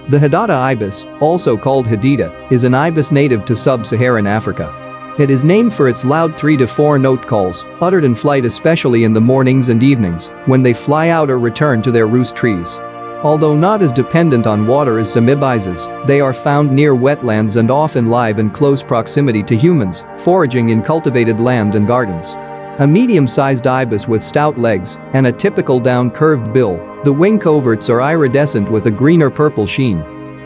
The Hadada ibis, also called hadeda, is an ibis native to Sub-Saharan Africa. It is named for its loud 3 to 4 note calls, uttered in flight especially in the mornings and evenings, when they fly out or return to their roost trees. Although not as dependent on water as some ibises, they are found near wetlands and often live in close proximity to humans, foraging in cultivated land and gardens. A medium-sized ibis with stout legs and a typical down-curved bill, the wing coverts are iridescent with a green or purple sheen.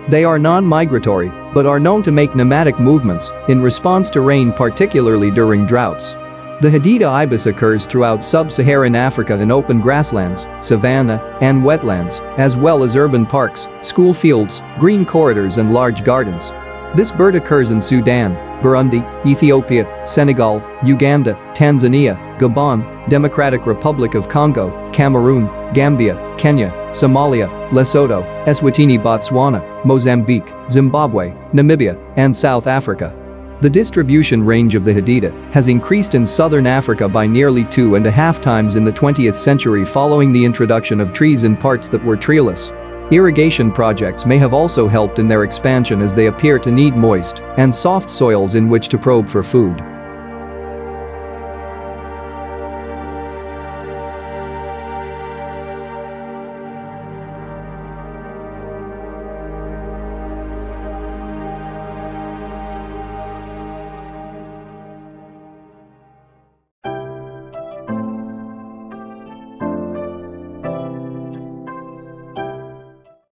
They are non-migratory, but are known to make nomadic movements in response to rain, particularly during droughts. The Hadada ibis occurs throughout Sub-Saharan Africa in open grasslands, savanna, and wetlands, as well as urban parks, school fields, green corridors and large gardens. This bird occurs in Sudan, Burundi, Ethiopia, Senegal, Uganda, Tanzania, Gabon, Democratic Republic of Congo, Cameroon, Gambia, Kenya, Somalia, Lesotho, Eswatini, Botswana, Mozambique, Zimbabwe, Namibia, and South Africa. The distribution range of the hadeda has increased in southern Africa by nearly 2.5 times in the 20th century following the introduction of trees in parts that were treeless. Irrigation projects may have also helped in their expansion as they appear to need moist and soft soils in which to probe for food.